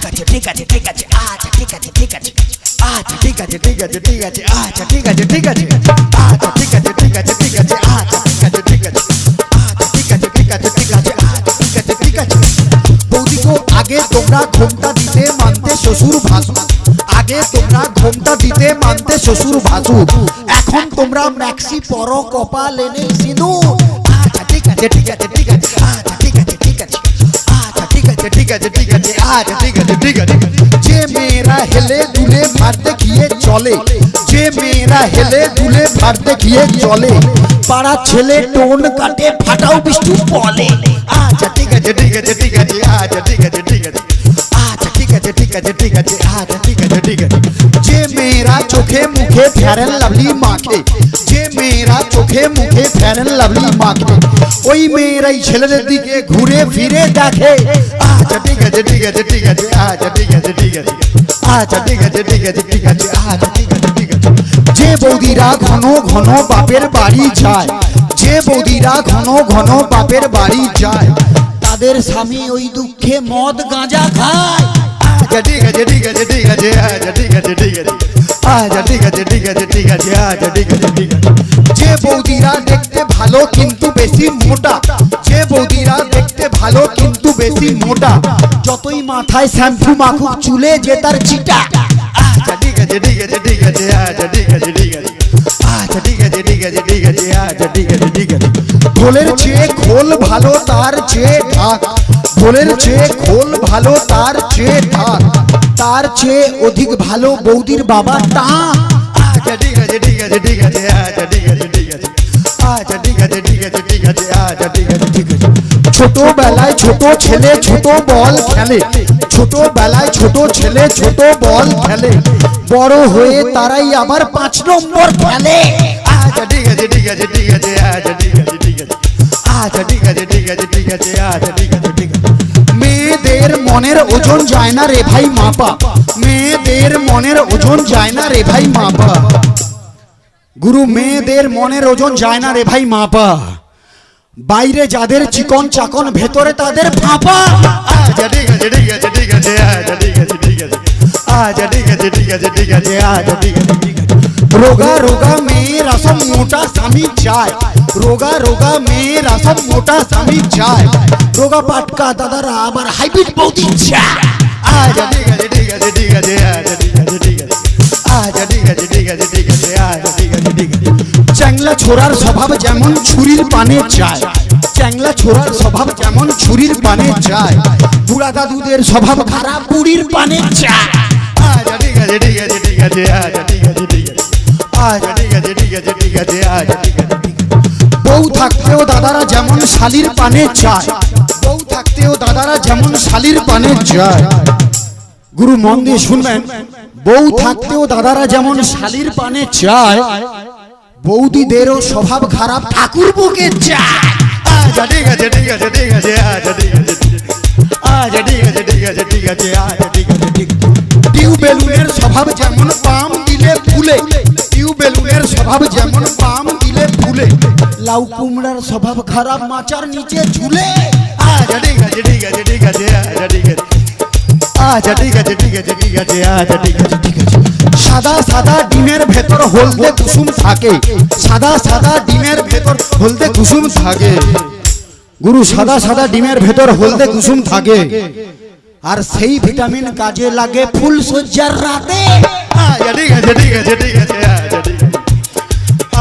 আছে ঠিক আছে ঠিক আছে আচ্ছা ঠিক আছে ঠিক আছে আচ্ছা ঠিক আছে ঠিক আছে ঠিক আছে আচ্ছা ঠিক আছে ঠিক আছে আচ্ছা ঠিক আছে ঠিক আছে ঠিক আছে আচ্ছা ঠিক আছে ঠিক আছে আচ্ছা ঠিক আছে ঠিক আছে ঠিক আছে আচ্ছা ঠিক আছে ঠিক আছে। বৌদি গো আগে তোমরা ঘোমটা দিতে মানতে শ্বশুর ভাসুর, আগে তোমরা ঘোমটা দিতে মানতে শ্বশুর ভাসুর, এখন তোমরা ম্যাক্সি পরো কপালে নেই সিঁদুর। আচ্ছা ঠিক আছে ঠিক আছে ঠিক আছে আচ্ছা ঠিক আছে ঠিক আছে আচ্ছা ঠিক আছে ঠিক আছে ঠিক আছে আচ্ছা ঠিক আছে ঠিক আছে। যে মেয়েরা হেলে দুলে ভার দেখিয়ে চলে, যে মেয়েরা হেলে দুলে ভার দেখিয়ে চলে, পাড়া ছেলে টোন কাটে ফাটাও বিষ্টু বলে। আচ্ছা ঠিক আছে ঠিক আছে ঠিক আছে আচ্ছা ঠিক আছে ঠিক আছে আচ্ছা ঠিক আছে ঠিক আছে ঠিক আছে আচ্ছা ঠিক আছে ঠিক আছে। যে মেয়েরা চোখে মুখে ফেয়ার এন্ড লাভলি মাখে, যে মেয়েরা চোখে মুখে ফেয়ার এন্ড লাভলি মাখে, ওই মেয়েরাই ছেলেদের দিকে ঘুরে ফিরে দেখে। আচ্ছা ঠিক আছে ঠিক আছে ঠিক আছে আচ্ছা ঠিক আছে ঠিক আছে আচ্ছা ঠিক আছে ঠিক আছে ঠিক আছে আচ্ছা ঠিক আছে ঠিক আছে। যে বৌদিরা ঘন ঘন বাপের বাড়ি যায়, যে বৌদিরা ঘন ঘন বাপের বাড়ি যায়, তাদের স্বামী ওই দুঃখে মদ গাঁজা খায়। আচ্ছা ঠিক আছে ঠিক আছে ঠিক আছে আচ্ছা ঠিক আছে ঠিক আছে আচ্ছা ঠিক আছে ঠিক আছে ঠিক আছে আচ্ছা ঠিক আছে ঠিক আছে। যে বৌদিরা দেখতে ভালো কিন্তু বেশি মোটা, যে বৌদিরা দেখতে ভালো কিন্তু বেশি মোটা, যতই মাথায় শ্যাম্পু মাখুক চুলে যে তার চিটা। আচ্ছা ঠিক আছে ঠিক আছে ঠিক আছে আচ্ছা ঠিক আছে ঠিক আছে আচ্ছা ঠিক আছে ঠিক আছে ঠিক আছে আচ্ছা ঠিক আছে ঠিক আছে। ঢোলের চেয়ে খোল ভালো তার চেয়ে ঢাক, ঢোলের চেয়ে খোল ভালো তার চেয়ে ঢাক, তার চেয়ে অধিক ভালো বৌদির বাবা টাক। আচ্ছা ঠিক আছে ঠিক আছে ঠিক আছে আচ্ছা ঠিক আছে ঠিক আছে আচ্ছা ঠিক আছে ঠিক আছে ঠিক আছে আচ্ছা ঠিক আছে ঠিক আছে। ছোটবেলায় ছোট ছেলে ছোট বল খেলে, ছোটবেলায় ছোট ছেলে ছোট বল খেলে, বড় হয়ে তারাই আবার 5 নম্বর খেলে। আচ্ছা ঠিক আছে ঠিক আছে ঠিক আছে আচ্ছা ঠিক আছে ঠিক আছে আচ্ছা ঠিক আছে ঠিক আছে ঠিক আছে আচ্ছা ঠিক আছে ঠিক আছে। মেয়েদের মনের ওজন যায় না রে ভাই মাপা, মেয়েদের মনের ওজন যায় না রে ভাই মাপা, গুরু মেয়েদের মনের ওজন যায় না রে ভাই মাপা, বাইরে যাদের চিকন চাকন ভেতরে তাদের ফাঁপা। আচ্ছা ঠিক আছে ঠিক আছে ঠিক আছে আচ্ছা ঠিক আছে ঠিক আছে আচ্ছা ঠিক আছে ঠিক আছে ঠিক আছে আচ্ছা ঠিক আছে ঠিক আছে। রোগা রোগা মেয়েরা সব মোটা স্বামী চায়, রোগা রোগা মেয়েরা সব মোটা স্বামী চায়, রোগা পাটকা দাদারা আবার হাইব্রিড বৌদি চায়। আচ্ছা ঠিক আছে ঠিক আছে ঠিক আছে আচ্ছা ঠিক আছে ঠিক আছে আচ্ছা ঠিক আছে ঠিক আছে ঠিক আছে আচ্ছা ঠিক আছে ঠিক আছে। চ্যাংলা ছোড়ার স্বভাব যেমন ছুরির পানে চায়, চ্যাংলা ছোড়ার স্বভাব যেমন ছুরির পানে চায়, বুড়া দাদুদের স্বভাব খারাপ বুড়ির পানে চায়। আচ্ছা ঠিক আছে ঠিক আছে ঠিক আছে আচ্ছা ঠিক আছে ঠিক আছে আচ্ছা ঠিক আছে ঠিক আছে ঠিক আছে আচ্ছা ঠিক আছে ঠিক আছে। বউ থাকতেও দাদারা যেমন শালির পানে চায়, বউ থাকতেও দাদারা যেমন শালির পানে চায়, গুরু মন দিয়ে শুনবেন, বউ থাকতেও দাদারা যেমন শালির পানে চায়, বৌদিদেরও স্বভাব খারাপ ঠাকুর বুকে চায়। আচ্ছা ঠিক আছে ঠিক আছে ঠিক আছে আচ্ছা ঠিক আছে আচ্ছা ঠিক আছে ঠিক আছে ঠিক আছে আচ্ছা ঠিক আছে ঠিক আছে। টিউবেলুনের স্বভাব যেমন পাম দিলে ফুলে, টিউবেলুনের স্বভাব যেমন পাম দিলে ফুলে, লাউ কুমড়ার স্বভাব খারাপ মাচার নিচে ঝুলে। আচ্ছা ঠিক আছে ঠিক আছে ঠিক আছে আচ্ছা ঠিক আছে আচ্ছা ঠিক আছে ঠিক আছে ঠিক আছে আচ্ছা ঠিক আছে ঠিক আছে। সাদা সাদা ডিমের ভেতর হলদে কুসুম থাকে, সাদা সাদা ডিমের ভেতর হলদে কুসুম থাকে, গুরু সাদা সাদা ডিমের ভেতর হলদে কুসুম থাকে, আর সেই ভিটামিন কাজে লাগে ফুল সজ্জার রাতে। আচ্ছা ঠিক আছে ঠিক আছে ঠিক আছে আচ্ছা ঠিক আছে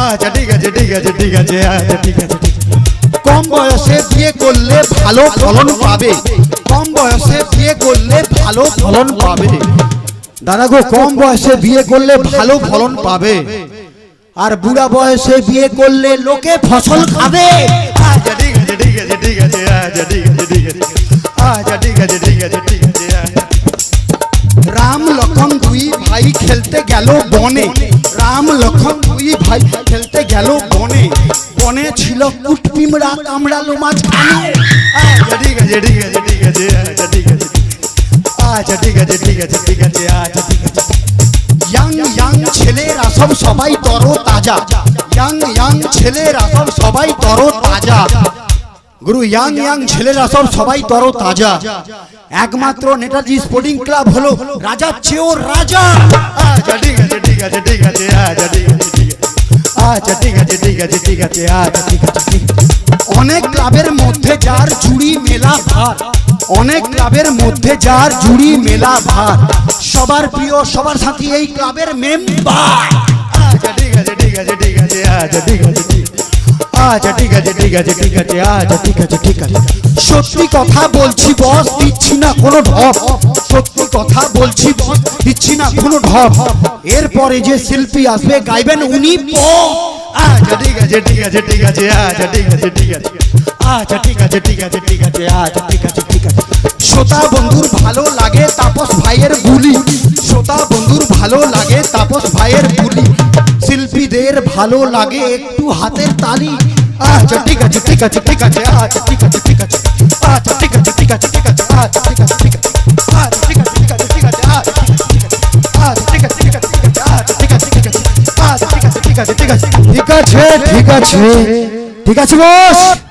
আচ্ছা ঠিক আছে ঠিক আছে ঠিক আছে আচ্ছা ঠিক আছে ঠিক আছে। কম বয়সে বিয়ে করলে ভালো ফলন পাবে, কম বয়সে বিয়ে করলে ভালো ফলন পাবে, দাদা গো কম বয়সে বিয়ে করলে ভালো ফলন পাবে, আর বুড়া বয়সে বিয়ে করলে লোকে ফসল খাবে। আচ্ছা ঠিক আছে ঠিক আছে ঠিক আছে আচ্ছা ঠিক আছে ঠিক আছে আচ্ছা ঠিক আছে ঠিক আছে ঠিক আছে। রাম লক্ষণ দুই ভাই খেলতে গেল বনে, রাম লক্ষণ দুই ভাই খেলতে গেল বনে, বনে ছিল কুটপিমড়া কামড়ালো মাঝখানে। আচ্ছা ঠিক আছে ঠিক আছে ঠিক আছে আচ্ছা ঠিক আছে আচ্ছা ঠিক আছে ঠিক আছে ঠিক আছে আচ্ছা ঠিক আছে। ইয়াং ইয়াং ছেলেরা সব সবাই তরো তাজা, ইয়াং ইয়াং ছেলেরা সব সবাই তরো তাজা, গুরু ইয়াং ছেলেরা সবাই তরো তাজা। একমাত্র নেতাজি স্পোর্টিং ক্লাব হলো রাজার চেয়েও রাজা। আচ্ছা ঠিক আছে ঠিক আছে ঠিক আছে, আচ্ছা ঠিক আছে ঠিক আছে, আচ্ছা ঠিক আছে ঠিক আছে ঠিক আছে, আচ্ছা ঠিক আছে ঠিক আছে। অনেক ক্লাবের মধ্যে যার জুড়ি মেলা ভার, অনেক ক্লাবের মধ্যে যার জুড়ি মেলা ভার, সবার প্রিয় সবার সাথী এই ক্লাবের মেম্বার। আচ্ছা ঠিক আছে ঠিক আছে ঠিক আছে, আচ্ছা ঠিক আছে ঠিক আছে, আচ্ছা ঠিক আছে ঠিক আছে ঠিক আছে, আচ্ছা ঠিক আছে ঠিক আছে। সত্যি কথা বলছি বস, দিচ্ছি না কোনো ঢপ, সত্যি কথা বলছি বস, দিচ্ছি না কোনো ঢপ। এরপরে যে শিল্পী আসবে গাইবেন উনি পপ। আচ্ছা ঠিক আছে ঠিক আছে ঠিক আছে, আচ্ছা ঠিক আছে ঠিক আছে, আচ্ছা ঠিক আছে ঠিক আছে ঠিক আছে, আচ্ছা ঠিক আছে ঠিক আছে। শ্রোতা বন্ধুর ভালো লাগে তাপস ভাইয়ের বুলি, শ্রোতা বন্ধুর ভালো লাগে তাপস ভাইয়ের বুলি, শিল্পীদের ভালো লাগে একটু হাতের তালি। আচ্ছা ঠিক আছে ঠিক আছে ঠিক আছে, আচ্ছা ঠিক আছে ঠিক আছে, আচ্ছা ঠিক আছে ঠিক আছে ঠিক আছে, আচ্ছা ঠিক আছে ঠিক আছে, আচ্ছা ঠিক আছে ঠিক আছে ঠিক আছে, আচ্ছা ঠিক আছে ঠিক আছে, আচ্ছা ঠিক আছে ঠিক আছে ঠিক আছে, আচ্ছা ঠিক আছে ঠিক আছে ঠিক আছে, ঠিক আছে ঠিক আছে ঠিক আছে বস।